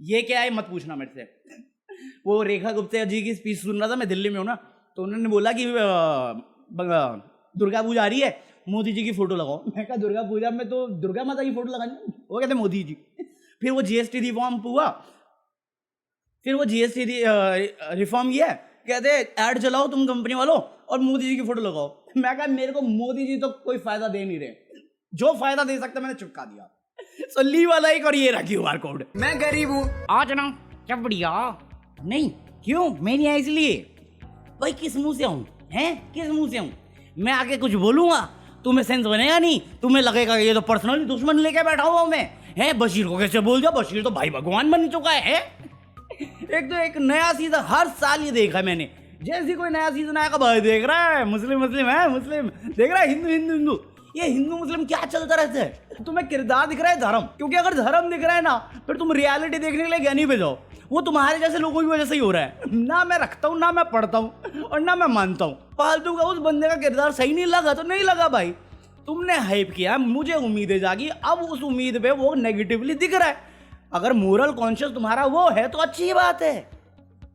ये क्या है मत पूछना मेरे से। वो रेखा गुप्ता जी की स्पीच सुन रहा था मैं, दिल्ली में हूँ ना, तो उन्होंने बोला कि दुर्गा पूजा आ रही है, मोदी जी की फोटो लगाओ। मैं कहा दुर्गा पूजा में तो दुर्गा माता की फोटो लगानी, वो कहते मोदी जी। फिर वो जीएसटी रिफॉर्म हुआ, फिर वो जीएसटी रिफॉर्म किया, कहते ऐड चलाओ तुम कंपनी वालों और मोदी जी की फोटो लगाओ। मैं कहा मेरे को मोदी जी तो कोई फायदा दे नहीं रहे, जो फायदा दे सकता मैंने चिपका दिया। सो ली वाला एक और ये रहा QR कोड। मैं गरीब हूँ, आज ना क्या बढ़िया नहीं, क्यों मैं नहीं आया इसलिए। भाई किस मुंह से आऊं, हैं किस मुंह से आऊं? मैं आके कुछ बोलूंगा तुम्हें सेंस बनेगा नहीं, तुम्हें लगेगा ये तो पर्सनली दुश्मन लेके बैठा हुआ मैं। है बशीर को कैसे बोल दिया, बशीर तो भाई भगवान बन चुका है। एक नया सीजन हर साल ये देखा मैंने, जैसे कोई नया सीजन आएगा भाई देख रहा है मुस्लिम है, मुस्लिम देख रहा है हिंदू। ये हिंदू मुस्लिम क्या चलता रहता है? तुम्हें किरदार दिख रहा है धर्म, क्योंकि अगर धर्म दिख रहा है ना फिर तुम रियलिटी देखने के लिए ज्ञानी पे जाओ। वो तुम्हारे जैसे लोगों की वजह से ही हो रहा है। ना मैं रखता हूँ, ना मैं पढ़ता हूँ और ना मैं मानता हूँ। फालतू का उस बंदे का किरदार सही नहीं लगा तो नहीं लगा भाई, तुमने हाइप किया, मुझे उम्मीदें जागी, अब उस उम्मीद पे वो नेगेटिवली दिख रहा है। अगर मोरल कॉन्शियस तुम्हारा वो है तो अच्छी बात है।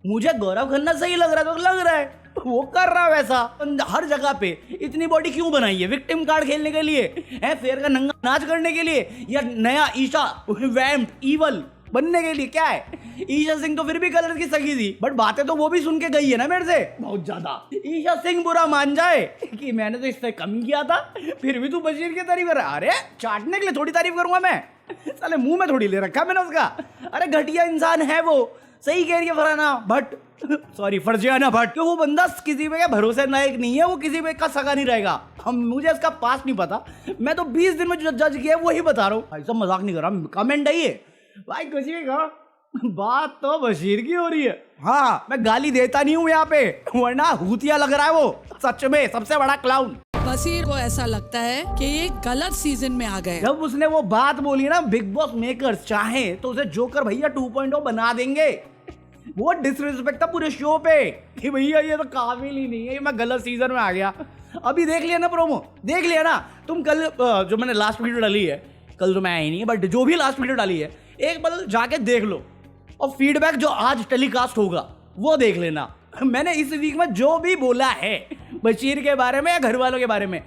मुझे गौरव खन्ना सही लग रहा है तो लग रहा है, वो कर रहा है वैसा। हर जगह पे इतनी बॉडी क्यों बनाई है? विक्टिम कार्ड खेलने के लिए है, फेयर का नंगा नाच करने के लिए, या नया ईशा वैम्प ईवल बनने के लिए? क्या है, ईशा सिंह तो फिर भी कलर की सगी थी, बट बातें तो वो भी सुन के गई है ना मेरे से बहुत ज्यादा। ईशा सिंह बुरा मान जाए कि मैंने तो इससे कम किया था, फिर भी तू बशीर की तारीफ कर रहा है। अरे चाटने के लिए थोड़ी तारीफ करूंगा मैं, साले मुंह में थोड़ी ले रखा मैंने उसका। अरे घटिया इंसान है वो, सही कह रही है फरहाना भट्ट, सॉरी फरजियाना भट्ट, कि वो बंदा किसी पे का भरोसे लायक नहीं है, वो किसी पे का सगा नहीं रहेगा। मुझे इसका पास नहीं पता, मैं तो 20 दिन में जो जज किया वही बता रहा हूँ भाई, सब मजाक नहीं कर रहा। कमेंट है ये भाई, कुछ भी कहो, बात तो बशीर की हो रही है। हाँ मैं गाली देता नहीं हूँ यहाँ पे, वरना भूतिया लग रहा है वो, सच में सबसे बड़ा क्लाउन। बशीर को ऐसा लगता है कि ये गलत सीजन में आ गए। जब उसने वो बात बोली ना, बिग बॉस मेकर्स चाहे तो उसे जोकर भैया 2.0 बना देंगे। वो डिसरिस्पेक्ट था पूरे शो पे कि भैया ये तो काबिल ही नहीं है, मैं गलत सीजन में आ गया। अभी देख लिया ना प्रोमो, देख लिया ना तुम। कल जो मैंने लास्ट वीडियो डाली है, कल तो मैं आया ही नहीं है, बट जो भी लास्ट वीडियो डाली है एक बार जाके देख लो, और फीडबैक जो आज टेलीकास्ट होगा वो देख लेना। मैंने इस वीक में जो भी बोला है बशीर के बारे में या घर वालों के बारे में,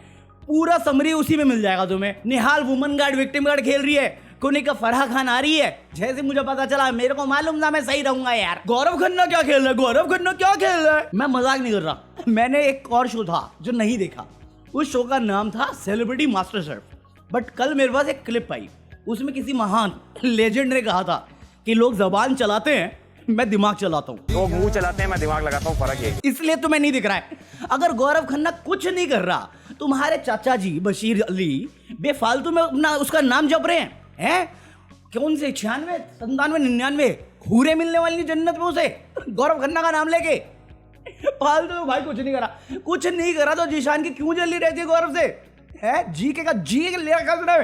पूरा समरी उसी में मिल जाएगा तुम्हें। निहाल वुमन गार्ड विक्टिम गार्ड खेल रही है, कुनिका फराह खान आ रही है, जैसे मुझे पता चला मेरे को मालूम था मैं सही रहूंगा यार। गौरव खन्ना क्या खेल रहा है, गौरव खन्ना क्या खेल रहा है, मैं मजाक नहीं कर रहा। मैंने एक और शो था जो नहीं देखा, उस शो का नाम था सेलिब्रिटी मास्टर शेफ, बट कल मेरे पास एक क्लिप आई, उसमें किसी महान लेजेंड ने कहा था कि लोग जबान चलाते हैं, मैं दिमाग चलाता हूँ। वो मुंह चलाते हैं, मैं दिमाग लगाता हूँ, फर्क ये। इसलिए तुम्हें नहीं दिख रहा है। अगर गौरव खन्ना कुछ नहीं कर रहा, तुम्हारे चाचा जी बशीर अली बेफालतू में अपना उसका नाम जप रहे हैं, कौन से 96, 97, 99 हूरे मिलने वाली जन्नत में उसे, गौरव खन्ना का नाम लेके फालतू। भाई कुछ नहीं करा, कुछ नहीं करा तो जीशान की क्यों जल्दी रहती है गौरव से? है जी के ले रखा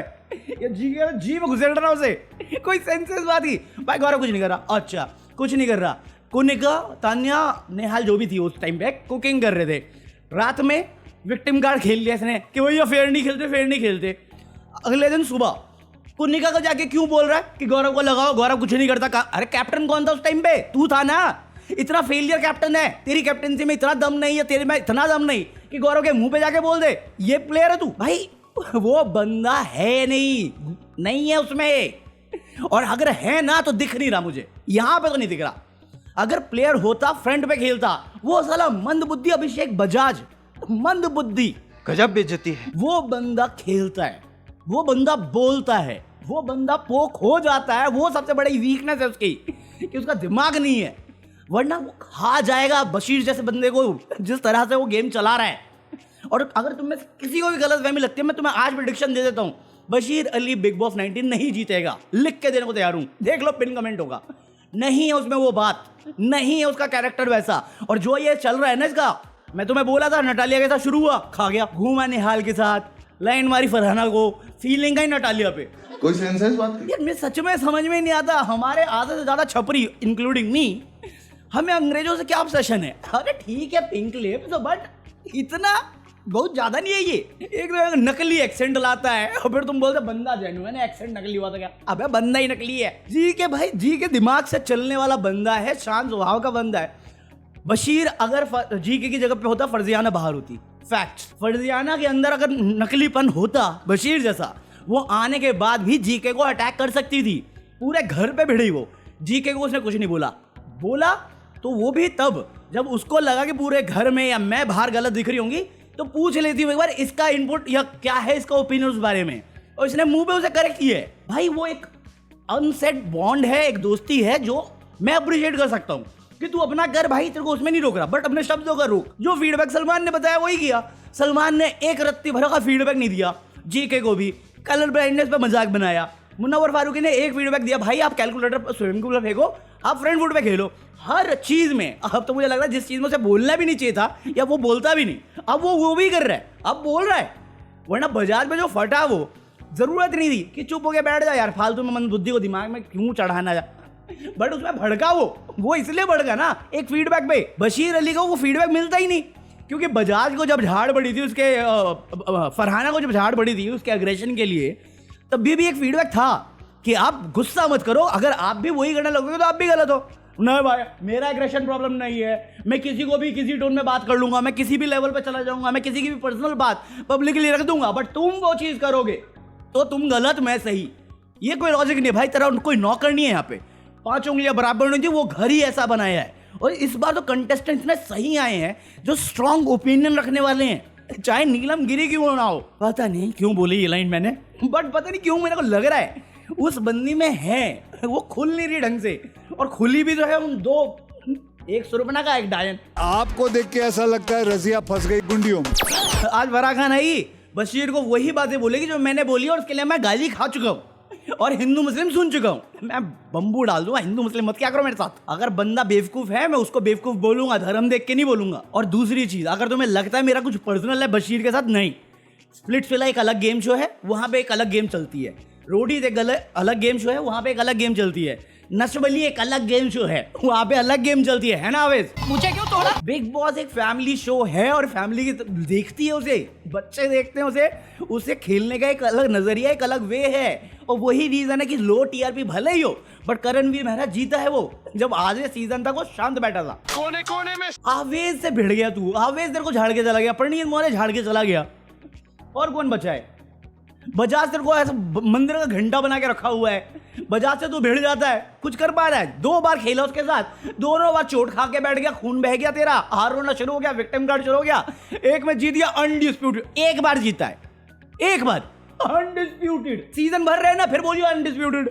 ये जी में घुसेड़ रहा उसे, कोई सेंसेस बात ही। भाई गौरव कुछ नहीं कर रहा, अच्छा कुछ नहीं कर रहा। कुनिका तान्या नेहाल जो भी थी उस टाइम पे कुकिंग कर रहे थे, रात में विक्टिम कार्ड खेल लिया इसने कि भैया फेयर नहीं खेलते। अगले दिन सुबह कुनिका को जाके क्यों बोल रहा है कि गौरव को लगाओ, गौरव कुछ नहीं करता। अरे कैप्टन कौन था उस टाइम पे? तू था ना। इतना फेलियर कैप्टन है, तेरी कैप्टनसी में इतना दम नहीं है, तेरे में इतना दम नहीं कि गौरव के मुंह पे जाके बोल दे ये प्लेयर है तू। भाई वो बंदा है नहीं है उसमें, और अगर है ना तो दिख नहीं रहा मुझे, यहां पे तो नहीं दिख रहा। अगर प्लेयर होता फ्रंट पे खेलता, वो साला मंद बुद्धि अभिषेक बजाज, मंद बुद्धि, गजब बेइज्जती है। वो बंदा खेलता है, वो बंदा बोलता है, वो बंदा पोक हो जाता है। वो सबसे बड़ी वीकनेस है उसकी कि उसका दिमाग नहीं है, वरना वो खा जाएगा बशीर जैसे बंदे को, जिस तरह से वो गेम चला रहा है। और अगर तुम्हें किसी को भी गलतफहमी लगती है, मैं तुम्हें आज प्रेडिक्शन दे देता हूं, बशीर अली बिग बॉस 19 नहीं जीतेगा, लिख के देने को तैयार हूं। देख लो, पिन कमेंट होगा। नहीं है उसमें वो बात, नहीं है उसका कैरेक्टर वैसा। और जो ये चल रहा है ना इसका, मैं तुम्हें बोला था नटालिया के साथ शुरू हुआ, खा गया। घूमा निहाल के साथ, लाइन मारी फरहाना को, फीलिंग आई नटालिया पे। कोई सेंस है इस बात की? यार मैं सच में समझ में नहीं आता, हमारे आधे से ज्यादा छपरी इंक्लूडिंग मी, हमें अंग्रेजों से क्या ऑब्सेशन है? अरे ठीक है पिंक लिप्स, बट इतना बहुत ज्यादा नहीं है ये, एक नकली एक्सेंट लाता है और फिर तुम बोलते बंदा जेन्युइन है, एक्सेंट नकली हुआ था क्या? अबे बंदा ही नकली है। जी के भाई, जी के दिमाग से चलने वाला बंदा है, शांत स्वभाव का बंदा है। बशीर अगर जीके की जगह पे होता, फर्जियाना बाहर होती। फैक्ट, फर्जियाना के अंदर अगर नकलीपन होता बशीर जैसा, वो आने के बाद भी जीके को अटैक कर सकती थी। पूरे घर पे भिड़ी वो, जीके को उसने कुछ नहीं बोला तो वो भी तब जब उसको लगा कि पूरे घर में या मैं बाहर गलत दिख रही होंगी तो पूछ लेती हूँ एक बार इसका इनपुट या क्या है इसका ओपिनियन उस बारे में, और इसने मुंह पे उसे करेक्ट किया है। भाई वो एक अनसेट बॉन्ड है, एक दोस्ती है जो मैं अप्रिशिएट कर सकता हूँ कि तू अपना कर भाई, तेरे को उसमें नहीं रोक रहा, बट अपने शब्दों का रोक। जो फीडबैक सलमान ने बताया वही किया। सलमान ने एक रत्ती भर का फीडबैक नहीं दिया जीके को भी, कलर ब्लाइंडनेस पे मजाक बनाया। मुन्नवर फारूकी ने एक फीडबैक दिया, भाई आप कैलकुलेटर पर स्विमिंग पूल में फेंको, आप फ्रंट फुट पे खेलो। हर चीज में अब तो मुझे लग रहा है जिस चीज में उसे बोलना भी नहीं चाहिए था या वो बोलता भी नहीं, अब वो भी कर रहा है, अब बोल रहा है। वरना बजाज में जो फटा वो जरूरत नहीं थी कि चुप हो के बैठ जा यार, फालतू में मन बुद्धि को दिमाग में क्यों चढ़ाना जा, बट उसमें भड़का वो इसलिए भड़का ना एक फीडबैक पे। बशीर अली को वो फीडबैक मिलता ही नहीं, क्योंकि बजाज को जब झाड़ पड़ी थी उसके, फरहाना को जब झाड़ पड़ी थी उसके अग्रेशन के लिए, तब भी एक फीडबैक था कि आप गुस्सा मत करो, अगर आप भी वही करने लगोगे तो आप भी गलत हो। नहीं भाई मेरा एग्रेशन प्रॉब्लम नहीं है, मैं किसी को भी किसी टोन में बात कर लूंगा, मैं किसी भी लेवल पे चला जाऊंगा, मैं किसी की भी पर्सनल बात पब्लिकली रख दूंगा, बट तुम वो चीज करोगे तो तुम गलत मैं सही। ये कोई लॉजिक नहीं भाई, तेरा कोई नौकर नहीं है यहाँ पे, 5 उंगलियां बराबर नहीं थी, वो घर ही ऐसा बनाया है। और इस बार तो कंटेस्टेंट्स में सही आए हैं जो स्ट्रॉन्ग ओपिनियन रखने वाले हैं, चाहे नीलम गिरी क्यों ना हो। पता नहीं क्यों बोली ये लाइन मैंने, बट पता नहीं क्यों मेरे को लग रहा है उस बंदी में है, वो खुल नहीं रही ढंग से, और खुली भी जो है उन दो, एक सुरपना का एक डायन। आपको देख के ऐसा लगता है रजिया फंस गई गुंडियों में। आज फराह खान आई बशीर को वही बातें बोलेगी जो मैंने बोली, और उसके लिए मैं गाली खा चुका हूँ और हिंदू मुस्लिम सुन चुका हूँ। मैं बम्बू डाल दूंगा, हिंदू मुस्लिम मत क्या करो मेरे साथ। अगर बंदा बेवकूफ है मैं उसको बेवकूफ बोलूंगा, धर्म देख के नहीं बोलूंगा। और दूसरी चीज, अगर तुम्हें लगता है मेरा कुछ पर्सनल है बशीर के साथ, नहीं। स्प्लिट्सविला एक अलग गेम शो है, वहां पे एक अलग गेम चलती है। रोडीज एक अलग गेम शो है, वहां पे एक अलग गेम चलती है। नशबली एक अलग गेम शो है, वहां पे अलग गेम चलती है ना आवेश? मुझे क्यों तोड़ा? बिग बॉस एक फैमिली शो है और फैमिली की देखती है उसे, बच्चे देखते हैं उसे, उसे खेलने का एक अलग नजरिया, एक अलग वे है। और वही रीजन है कि लो टीआरपी भले ही हो, बट करणवीर मेहरा जीता है वो। जब आधे सीजन तक वो शांत बैठा था, कोने कोने में आवेश से भिड़ गया तू, आवेश तेरे को झाड़ के चला गया, प्रणीत मौर्य झाड़ के चला गया, और कौन बचा है? बजाज तेरे को ऐसा मंदिर का घंटा बना के रखा हुआ है, बजाज से तू भिड़ जाता है, कुछ कर पा रहा है? 2 बार खेला उसके साथ, दोनों बार चोट खा के बैठ गया, खून बह गया तेरा, हार रोना शुरू हो गया, विक्टिम कार्ड शुरू हो गया। एक में जीत गया अनडिस्प्यूटेड, एक बार जीता है, एक बार अनडिस्प्यूटेड। सीजन भर रहे ना, फिर बोलियो अनडिस्प्यूटेड।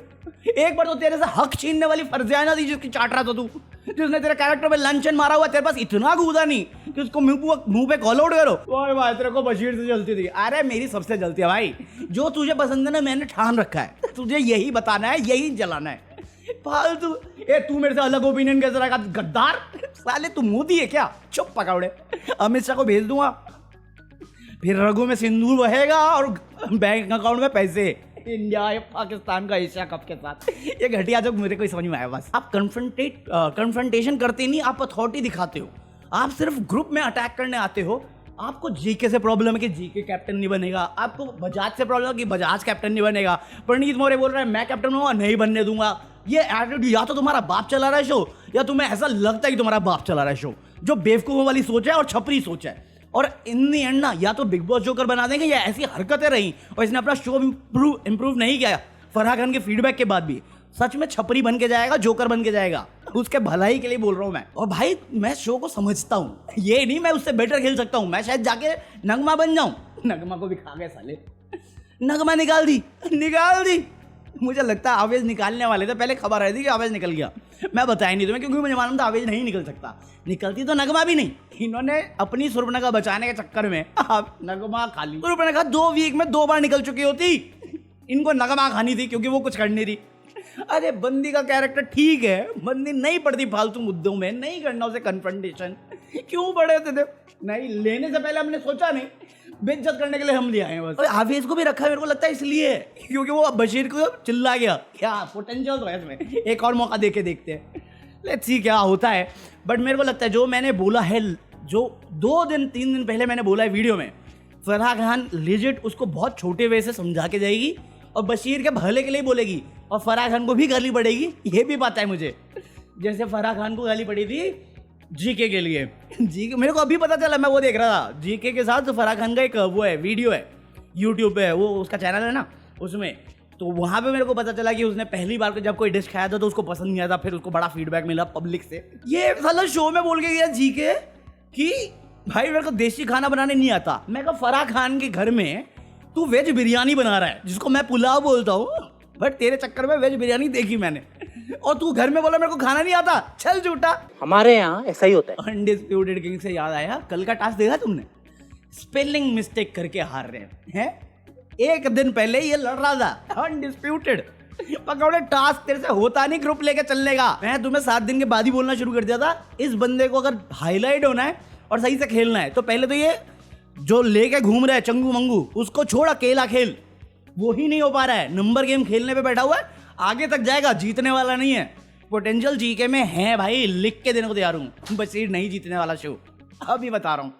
एक बार तो तेरे से हक छीनने वाली फर्जियाना थी जिसकी चाट रहा था तू, जिसने तेरे कैरेक्टर पे लंचन मारा हुआ, तेरे पास इतना कूदा नहीं कि उसको मुंह पे कॉल आउट करो। ओए भाई तेरे को बशीर से जलती थी। अरे मेरी सबसे जलती है भाई, जो तुझे पसंद है ना मैंने ठान रखा है, तुझे यही बताना है, यही जलाना है। फालतू तू मेरे से अलग ओपिनियन कैसे रखा? गद्दार साले, तू मोदी है क्या? चुप पकौड़े, अमित शाह को भेज दूंगा, फिर रघु में सिंदूर बहेगा और बैंक अकाउंट में पैसे। इंडिया या पाकिस्तान का एशिया कप के साथ, ये घटिया जो मेरे को समझ में आया। बस आप कन्फ्रंटेशन करते नहीं, आप अथॉरिटी दिखाते हो, आप सिर्फ ग्रुप में अटैक करने आते हो। आपको जीके से प्रॉब्लम है कि जीके कैप्टन नहीं बनेगा, आपको बजाज से प्रॉब्लम है कि बजाज कैप्टन नहीं बनेगा, प्रणीत मौर्य बोल रहा है मैं कैप्टन हूँ नहीं बनने दूंगा। ये एटीट्यूड या तो तुम्हारा बाप चला रहा है शो, या तुम्हें ऐसा लगता है कि तुम्हारा बाप चला रहा है शो, जो बेवकूफों वाली सोच है और छपरी सोच है। और इन दी एंड ना, या तो बिग बॉस जोकर बना देंगे या ऐसी हरकतें रही और इसने अपना शो इंप्रूव नहीं किया। फराह खान के फीडबैक के बाद भी सच में छपरी बन के जाएगा, जोकर बन के जाएगा। उसके भलाई के लिए बोल रहा हूं मैं। और भाई मैं शो को समझता हूं, ये नहीं मैं उससे बेटर खेल सकता हूं, मैं शायद जाके नगमा बन जाऊं। नगमा को भी खा गए साले, नगमा निकाल दी। मुझे लगता है आवेश निकालने वाले थे, पहले खबर आई थी कि आवेश निकल गया, मैं बताया नहीं तुम्हें क्योंकि मुझे मालूम था आवेश नहीं निकल सकता। निकलती तो नगमा भी नहीं, इन्होंने अपनी सुर्पनखा बचाने के चक्कर में नगमा खा ली। सुर्पनखा 2 वीक में 2 बार निकल चुकी होती, इनको नगमा खानी थी क्योंकि वो कुछ कर नहीं रही। अरे बंदी का कैरेक्टर ठीक है, बंदी नहीं पड़ती फालतू मुद्दों में, नहीं करना उसे कन्फ्रंटेशन, क्यों पड़े थे? नहीं लेने से पहले हमने सोचा नहीं, बेइज्जत करने के लिए हम ले आए बस। और हाफिज को भी रखा है मेरे को लगता है इसलिए क्योंकि वो बशीर को चिल्ला गया। क्या पोटेंशियल तो है इसमें, एक और मौका देके देखते हैं, लेट्स सी क्या होता है। बट मेरे को लगता है जो मैंने बोला है, जो 2 दिन 3 दिन पहले मैंने बोला है वीडियो में, फराह खान लेजिट उसको बहुत छोटे वे से समझा के जाएगी और बशीर के भले के लिए बोलेगी और फराह खान को भी गाली पड़ेगी, ये भी पता है मुझे। जैसे फराह खान को गाली पड़ी थी जीके के लिए, जीके मेरे को अभी पता चला, मैं वो देख रहा था जीके के साथ। फराह खान का एक वो है वीडियो है यूट्यूब पे, वो उसका चैनल है ना उसमें, तो वहाँ पे मेरे को पता चला कि उसने पहली बार को जब कोई डिश खाया था तो उसको पसंद नहीं आया था, फिर उसको बड़ा फीडबैक मिला पब्लिक से। ये साला शो में बोल के गया जीके कि भाई मेरे को देसी खाना बनाने नहीं आता। मैं कहा फराह खान के घर में तू वेज बिरयानी बना रहा है जिसको मैं पुलाव बोलता हूँ, बट तेरे चक्कर में वेज बिरयानी देखी मैंने, और तू घर में बोला मेरे को खाना नहीं आता, चल झूठा। हमारे यहाँ ऐसा ही होता है। अनडिस्प्यूटेड किंग से याद आया, कल का टास्क देखा तुमने? स्पेलिंग मिस्टेक करके हार रहे हैं। एक दिन पहले ये लड़ रहा था अनडिस्प्यूटेड, पकौड़े टास्क तेरे से होता नहीं ग्रुप लेके चलने का। मैं तुम्हें 7 दिन के बाद ही बोलना शुरू कर दिया था, इस बंदे को अगर हाईलाइट होना है और सही से खेलना है तो पहले तो ये जो लेके घूम रहा है चंगू मंगू उसको छोड़, अकेला खेल। वो ही नहीं हो पा रहा है, नंबर गेम खेलने पे बैठा हुआ है, आगे तक जाएगा, जीतने वाला नहीं है। पोटेंशियल जीके में है भाई, लिख के देने को तैयार हूँ। बशीर नहीं जीतने वाला शो, अभी बता रहा हूँ।